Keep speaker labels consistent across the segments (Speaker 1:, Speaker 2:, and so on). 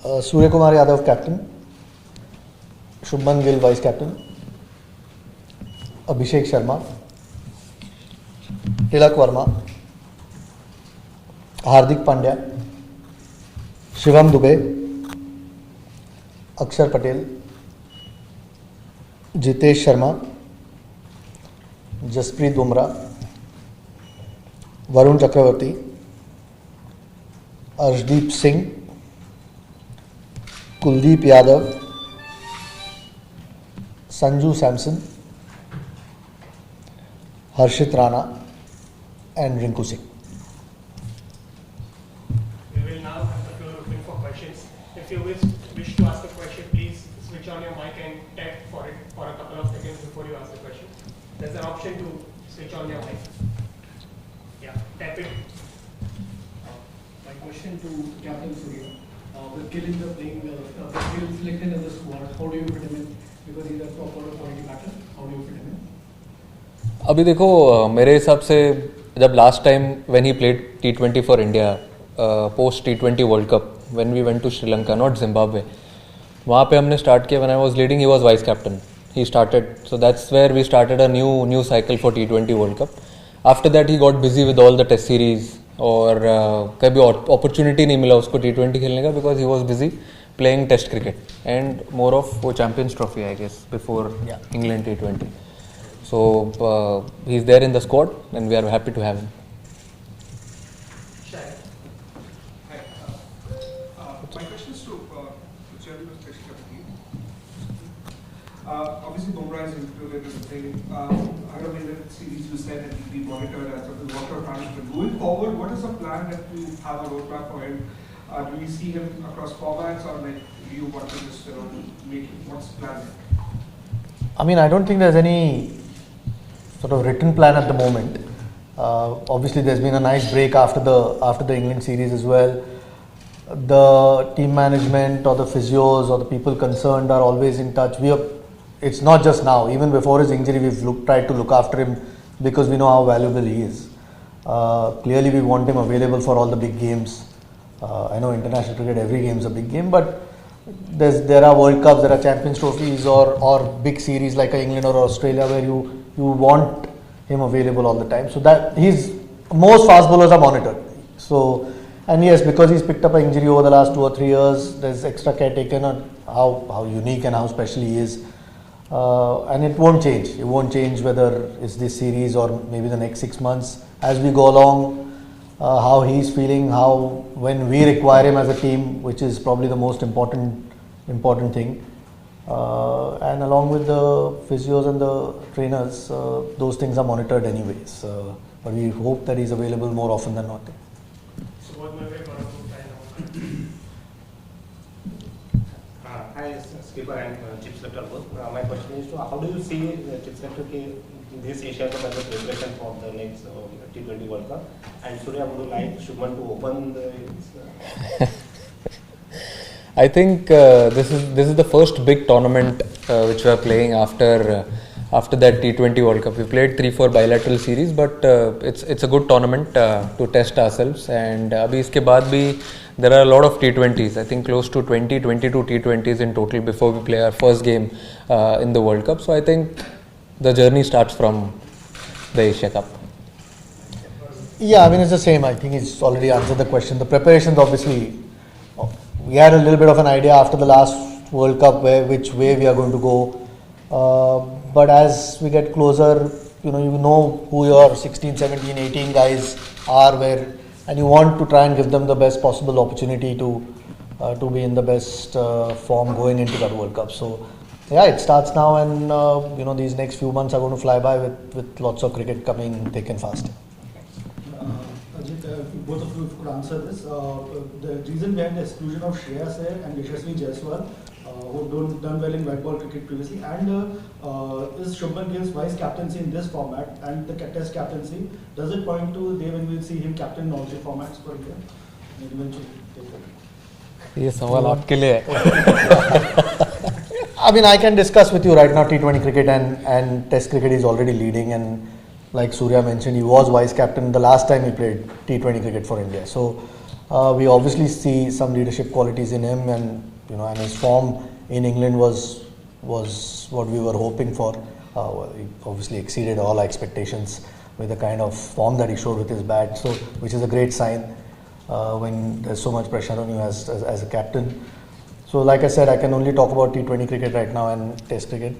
Speaker 1: Suryakumar Yadav captain, Shubman Gill vice captain, Abhishek Sharma, Tilak Verma, Hardik Pandya, Shivam Dubey, Akshar Patel, Jitesh Sharma, Jasprit Bumrah, Varun Chakravarti, Arshdeep Singh, Kuldeep Yadav, Sanju Samson, Harshit Rana and Rinku Singh.
Speaker 2: We will now have the floor open for questions. If you wish to ask a question, please switch on your mic and tap for it for a couple of seconds before you ask the question. There's an option to switch on your mic. Yeah, tap it.
Speaker 3: My question to Captain Surya. With Gill in the playing, with Gill selected in the squad, how do you fit him in? Because he's a top order quality batter. How do you fit him in?
Speaker 4: अभी देखो मेरे हिसाब से जब last time when he played T20 for India post T20 world cup when we went to Sri Lanka not Zimbabwe वहाँ पे हमने start किया when I was leading he was vice captain he started so that's where we started a new cycle for T20 world cup after that he got busy with all the test series और कभी opportunity नहीं मिला उसको T20 खेलने का because he was busy playing test cricket and more of वो Champions Trophy I guess before England T20 so he's there in the squad and we are happy to have him.
Speaker 5: Hi. My question is to Jurel especially. Obviously Bumrah is included in the thing. I don't know that series you said that he'll be monitored as of the water management. Going forward, what is the plan that you have a roadmap for him? Do we see him across formats or like do you want to just make him, what's the plan?
Speaker 1: I mean, I don't think there's any sort of written plan at the moment. Obviously, there's been a nice break after the England series as well. The team management or the physios or the people concerned are always in touch. It's not just now. Even before his injury, we've tried to look after him because we know how valuable he is. Clearly, we want him available for all the big games. I know international cricket, every game is a big game, but there are World Cups, there are Champions Trophies or big series like England or Australia where you want him available all the time. So that most fast bowlers are monitored. So, and yes, because he's picked up an injury over the last 2 or 3 years, there's extra care taken on how unique and how special he is. And it won't change. It won't change whether it's this series or maybe the next 6 months. As we go along, how he's feeling, when we require him as a team, which is probably the most important thing. And along with the physios and the trainers, those things are monitored anyways. But we hope that he's available more often than not.
Speaker 6: Hi, skipper and chief selector both. My question is how do you see chief selector this Asia Cup as a preparation for the next T20 World Cup? And Surya, would you like Shubman to open the?
Speaker 4: I think this is the first big tournament which we are playing after that T20 World Cup. We played 3-4 bilateral series, but it's a good tournament to test ourselves. And abhi iske baad bhi there are a lot of T20s. I think close to 22 T20s in total before we play our first game in the World Cup. So I think the journey starts from the Asia Cup.
Speaker 1: Yeah, I mean it's the same. I think he's already answered the question. The preparations obviously. We had a little bit of an idea after the last World Cup which way we are going to go. But as we get closer, you know who your 16, 17, 18 guys are and you want to try and give them the best possible opportunity to be in the best form going into that World Cup. So yeah, it starts now and these next few months are going to fly by with lots of cricket coming thick and fast.
Speaker 7: Ajit, both of you could answer this. The reason behind the exclusion of Shreyas Iyer and Yashasvi Jaiswal, who have done well in white ball cricket previously, and is Shubman Gill's vice-captaincy in this format and the test captaincy, does it point to day when we'll see him captain in all three formats for India? And eventually take over.
Speaker 4: ये सवाल आपके लिए है.
Speaker 1: I mean, I can discuss with you right now T20 cricket and Test cricket is already leading, and like Surya mentioned, he was vice captain the last time he played T20 cricket for India. So We obviously see some leadership qualities in him, and and his form in England was what we were hoping for. He obviously exceeded all our expectations with the kind of form that he showed with his bat, so which is a great sign when there's so much pressure on you as a captain. So like I said, I can only talk about T20 cricket right now and Test cricket.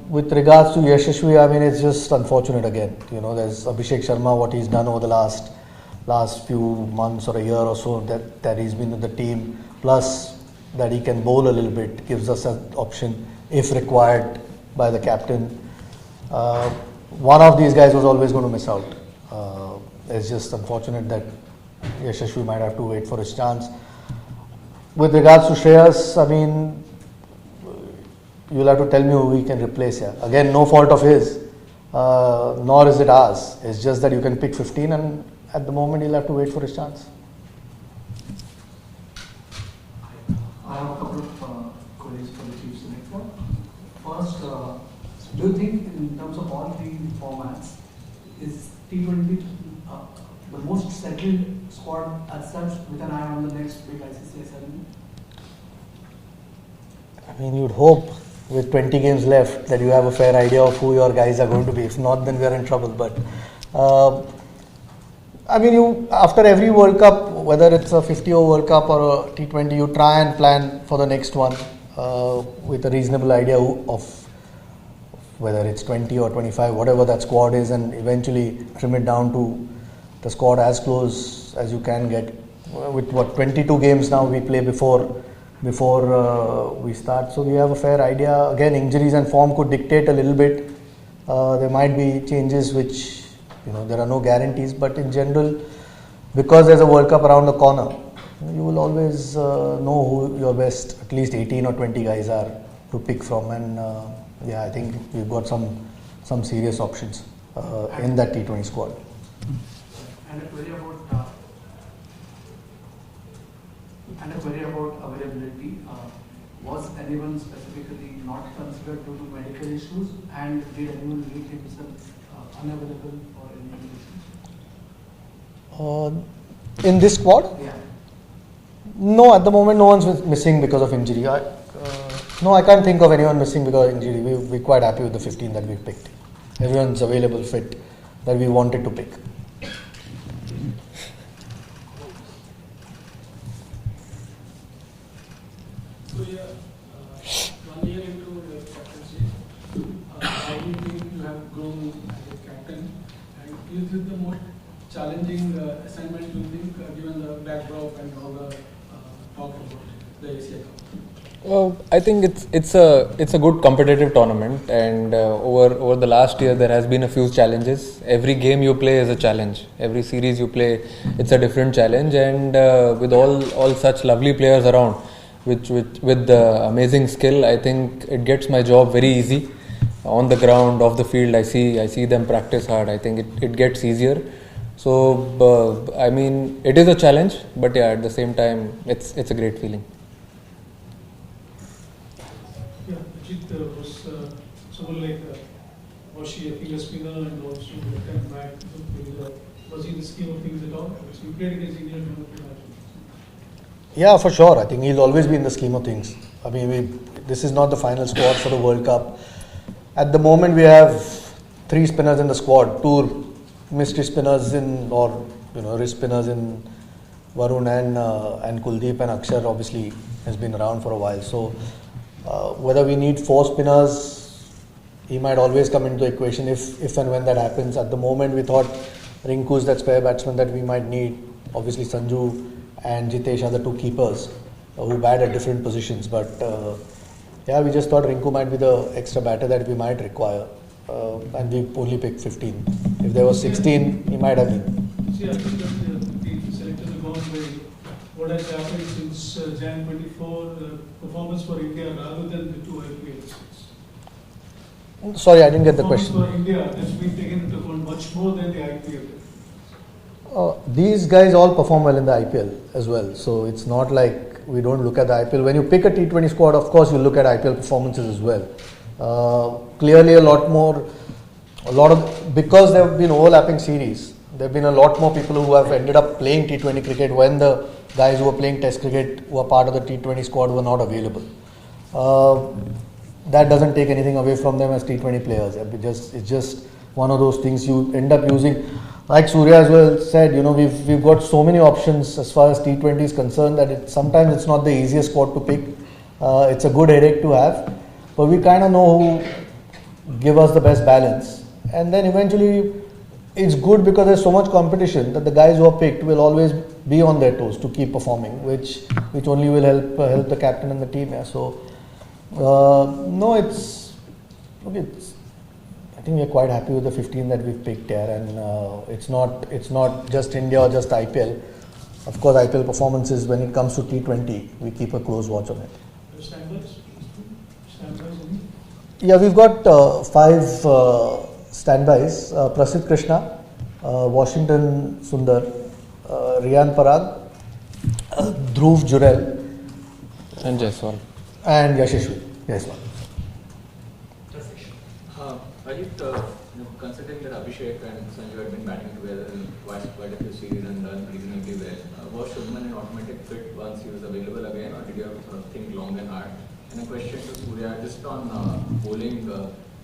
Speaker 1: With regards to Yashasvi, I mean, it's just unfortunate again. There's Abhishek Sharma, what he's done over the last few months or a year or so that he's been with the team, plus that he can bowl a little bit, gives us an option if required by the captain. One of these guys was always going to miss out. It's just unfortunate that Yashasvi might have to wait for his chance. With regards to Shreyas, I mean, you'll have to tell me who we can replace here. Again, no fault of his, nor is it ours. It's just that you can pick 15, and at the moment he'll have to wait for his chance.
Speaker 3: I have a couple of queries for the chief selector. First, do you think in terms of all three formats, is T20 the most settled squad as such, with an eye on the next big ICC ceremony?
Speaker 1: I mean, you'd hope with 20 games left that you have a fair idea of who your guys are going to be. If not, then we are in trouble. But I mean, after every World Cup, whether it's a 50-over World Cup or a T20, you try and plan for the next one with a reasonable idea of whether it's 20 or 25, whatever that squad is, and eventually trim it down to the squad as close as you can get. With 22 games now we play before we start, so we have a fair idea. Again, injuries and form could dictate a little bit. There might be changes which, there are no guarantees, but in general, because there's a World Cup around the corner, you will always know who your best at least 18 or 20 guys are to pick from, and I think we've got some serious options in that T20 squad.
Speaker 3: And a query about availability. Was anyone specifically not considered due to medical issues, and did anyone make himself unavailable for any reason?
Speaker 1: In this squad?
Speaker 3: Yeah.
Speaker 1: No, at the moment no one's missing because of injury. No, I can't think of anyone missing because of injury. We're quite happy with the 15 that we've picked. Everyone's available, fit, that we wanted to pick.
Speaker 8: So 1 year into your captaincy, how do you think you have grown as a captain, and is it the most challenging assignment you think, given the backdrop and all the talk about the Asia Cup?
Speaker 4: I think it's a good competitive tournament, and over the last year there has been a few challenges. Every game you play is a challenge. Every series you play, it's a different challenge, and with all such lovely players around, with the amazing skill, I think it gets my job very easy. On the ground, off the field, I see them practice hard. I think it gets easier. So I mean, it is a challenge, but at the same time, it's a great feeling.
Speaker 8: Yeah, Ajit was someone like was she a finger spinner and also left back? Was he in the scheme of things at all? Because we played against England in the match.
Speaker 1: Yeah, for sure. I think he'll always be in the scheme of things. I mean, this is not the final squad for the World Cup. At the moment, we have 3 spinners in the squad, 2 mystery spinners wrist spinners in Varun and Kuldeep, and Akshar obviously has been around for a while. So whether we need 4 spinners, he might always come into the equation if and when that happens. At the moment, we thought Rinku is that spare batsman that we might need. Obviously, Sanju and Jitesh are the 2 keepers who bat at different positions. But we just thought Rinku might be the extra batter that we might require. And we only picked 15. If there was 16, he might have been.
Speaker 8: See, I think that the selectors have gone by what has happened since Jan 24 performance for India rather than the 2 IPLs.
Speaker 1: Sorry, I didn't get the question.
Speaker 8: For India has been taken into account much more than the IPL.
Speaker 1: These guys all perform well in the IPL as well. So it's not like we don't look at the IPL. When you pick a T20 squad, of course you look at IPL performances as well. Clearly because there have been overlapping series, there have been a lot more people who have ended up playing T20 cricket when the guys who were playing Test cricket, who are part of the T20 squad, were not available. That doesn't take anything away from them as T20 players. It's just one of those things you end up using. Like Surya as well said, we've got so many options as far as T20 is concerned that sometimes it's not the easiest squad to pick. It's a good headache to have, but we kind of know who give us the best balance. And then eventually it's good because there's so much competition that the guys who are picked will always be on their toes to keep performing, which only will help the captain and the team. Yeah. So no, I think we're quite happy with the 15 that we've picked here, and it's not just India or just IPL. Of course, IPL performances, when it comes to T20, we keep a close watch on it.
Speaker 8: Standbys?
Speaker 1: Yeah, we've got 5 standbys. Prasidh, Krishna, Washington, Sundar, Riyan, Parag, Dhruv, Jurel,
Speaker 4: And Jaiswal.
Speaker 1: and Yashasvi Jaiswal.
Speaker 9: Ajit, considering that Abhishek and Sanju had been batting together in quite a few series and done reasonably well, was Shubman an automatic fit once he was available again, or did you have to sort of think long and hard? And a question to Surya, just on bowling,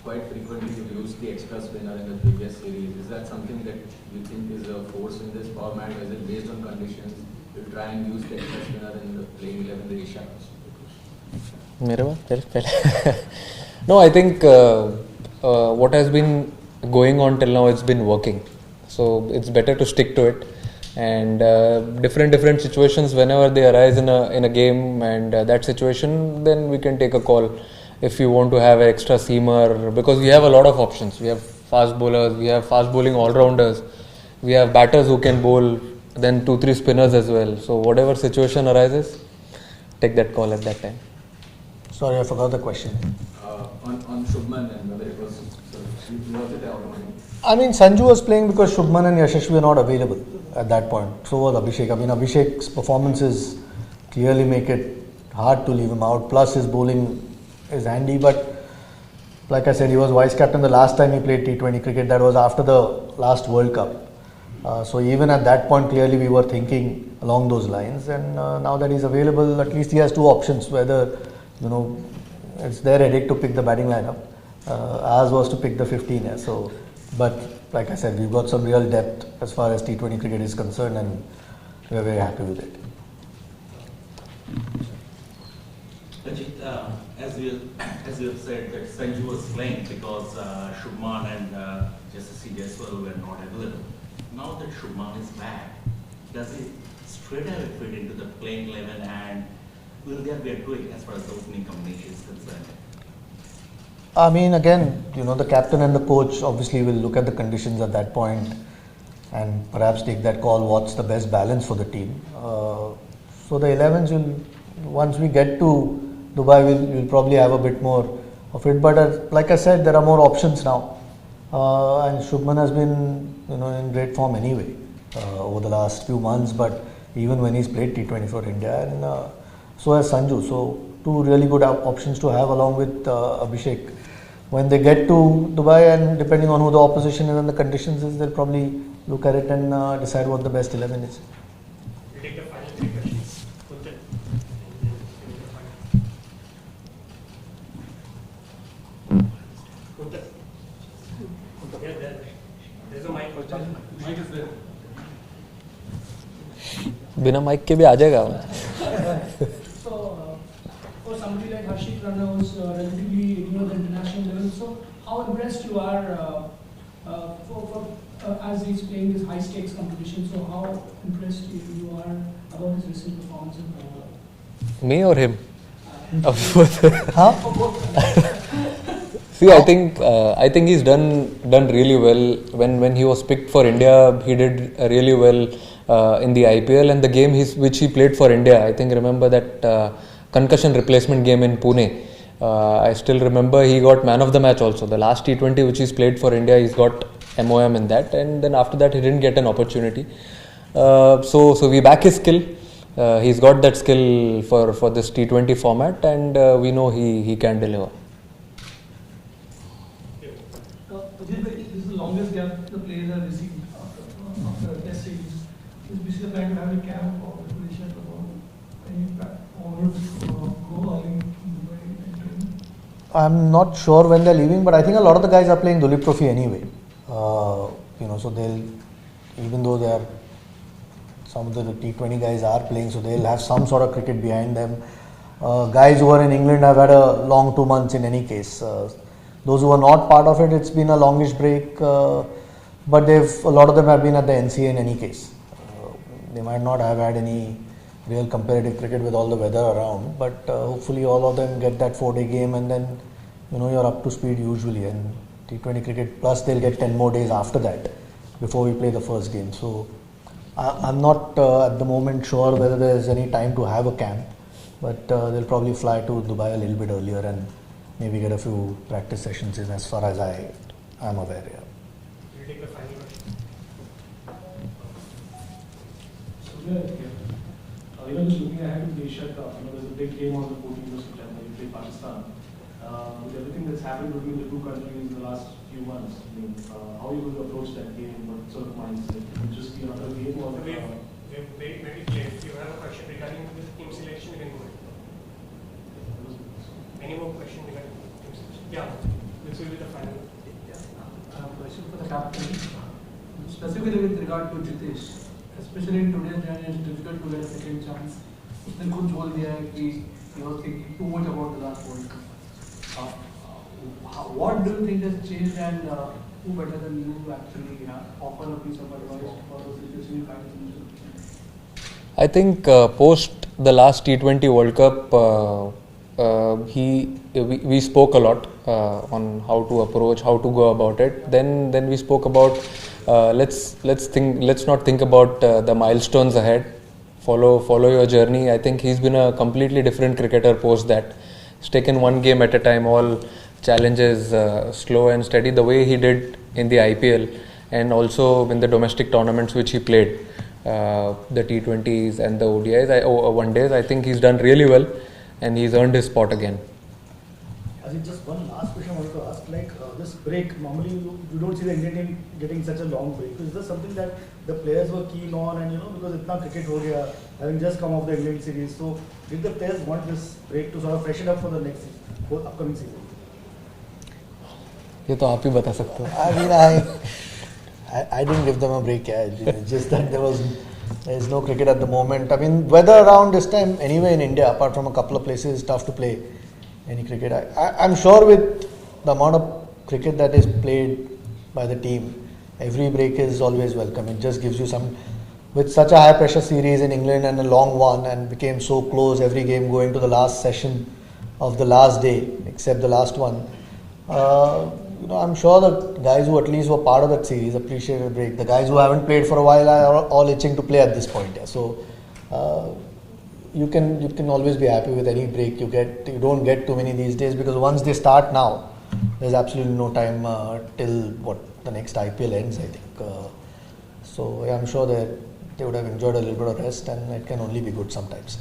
Speaker 9: quite frequently you used the extra spinner in the previous series. Is that something that you think is a force in this format? Is it based on conditions? You try and use the extra spinner in the playing 11 the Asia?
Speaker 4: No, I think what has been going on till now, it's been working. So it's better to stick to it. And different situations, whenever they arise in a game and that situation, then we can take a call if you want to have an extra seamer, because we have a lot of options. We have fast bowlers, we have fast bowling all-rounders, we have batters who can bowl, then 2-3 spinners as well. So whatever situation arises, take that call at that time.
Speaker 1: Sorry, I forgot the question.
Speaker 9: On Shubman and whether it was automatic.
Speaker 1: I mean, Sanju was playing because Shubman and Yashasvi were not available at that point. So was Abhishek. I mean, Abhishek's performances clearly make it hard to leave him out. Plus, his bowling is handy. But like I said, he was vice-captain the last time he played T20 cricket. That was after the last World Cup. So even at that point, clearly we were thinking along those lines. And now that he's available, at least he has 2 options. Whether, it's their headache to pick the batting lineup. Ours was to pick the 15. Yeah. So, but like I said, we've got some real depth as far as T20 cricket is concerned, and we're very happy with it.
Speaker 10: Ajit, as you have said, that Sanju was playing because Shubman and Jaiswal Jaiswal were not available. Now that Shubman is back, does he straight away fit into the playing 11, and will there be a tweak as far as the opening combination is concerned?
Speaker 1: I mean, again, the captain and the coach obviously will look at the conditions at that point and perhaps take that call, what's the best balance for the team. So the 11s once we get to Dubai, we'll probably have a bit more of it. But like I said, there are more options now. And Shubman has been, in great form anyway over the last few months, but even when he's played T20 for India, and so has Sanju. So 2 really good options to have along with Abhishek. When they get to Dubai, and depending on who the opposition is and the conditions is, they'll probably look at it and decide what the best 11 is.
Speaker 2: We'll take the final 3 questions. Kuntal. Kuntal. Yeah, there's a mic.
Speaker 8: Mic is there.
Speaker 4: बिना mic के भी आ जाएगा.
Speaker 11: So, for somebody like Harshit Rana, who's relatively near the international level, so how impressed you are as he's playing this high stakes competition? So, how impressed you are about his recent performance in Parag?
Speaker 4: Me or him? See, I think he's done really well. When he was picked for India, he did really well in the IPL, and the game which he played for India. I think remember that concussion replacement game in Pune. I still remember he got man of the match also. The last T20 which he's played for India, he's got MOM in that, and then after that he didn't get an opportunity. So we back his skill. He's got that skill for this T20 format, and we know he can deliver.
Speaker 8: This is the longest gap the players have received
Speaker 1: I'm not sure when they're leaving, but I think a lot of the guys are playing Dulip Trophy anyway. So they'll, even though they are, some of the T20 guys are playing, so they'll have some sort of cricket behind them. Guys who are in England have had a long 2 months in any case. Those who are not part of it, it's been a longish break, but a lot of them have been at the NCA in any case. They might not have had any real competitive cricket with all the weather around, but hopefully all of them get that 4-day game, and then you're up to speed usually. And T20 cricket, plus they'll get 10 more days after that before we play the first game. So I'm not at the moment sure whether there's any time to have a camp, but they'll probably fly to Dubai a little bit earlier and maybe get a few practice sessions in, as far as I am aware. Yeah.
Speaker 2: We'll take the final question.
Speaker 8: Just looking ahead to the Asia Cup, there's a big game on the 14th of September. You play Pakistan. With everything that's happened between the two countries in the last few months, how are you going to approach that game? What sort of mindset? Will it just be another game or?
Speaker 2: We've very clear. If you have a question regarding the team selection, you can go ahead. Any more questions regarding team selection? Yeah, this will be the final.
Speaker 3: I have a question for the captain. Specifically with regard to Jitesh. Especially in today's day, it's difficult to get a second chance. उसने खुद बोल दिया है कि he was thinking too much about the last World Cup. What do you think has changed, and who better than you actually offer a piece of advice for the situation you find in?
Speaker 4: I think post the last T20 World Cup, we spoke a lot on how to approach, how to go about it. Then we spoke about let's not think about the milestones ahead. Follow your journey. I think he's been a completely different cricketer post that. He's taken one game at a time, all challenges slow and steady, the way he did in the IPL and also in the domestic tournaments which he played, the T20s and the ODIs, one days. I think he's done really well and he's earned his spot again.
Speaker 7: Ajit, just one last question I wanted to ask. This break, normally you don't see the Indian team getting such a long break. Is this something that the players were keen on, and because itna cricket ho gaya, having just come off the England series, so did the players want this break to sort of freshen up for the next season, for upcoming season?
Speaker 4: ये तो आप ही बता सकते हो.
Speaker 1: I mean, I didn't give them a break. It's just that there is no cricket at the moment. I mean, weather around this time anyway in India, apart from a couple of places, it's tough to play any cricket. I'm sure with the amount of cricket that is played by the team, every break is always welcome. It just gives you some, with such a high pressure series in England and a long one, and became so close, every game going to the last session of the last day, except the last one. I'm sure the guys who at least were part of that series appreciate a break. The guys who haven't played for a while are all itching to play at this point. Yeah. So you can always be happy with any break you get. You don't get too many these days, because once they start now, there's absolutely no time till the next IPL ends, I think. So I'm sure that they would have enjoyed a little bit of rest, and it can only be good sometimes.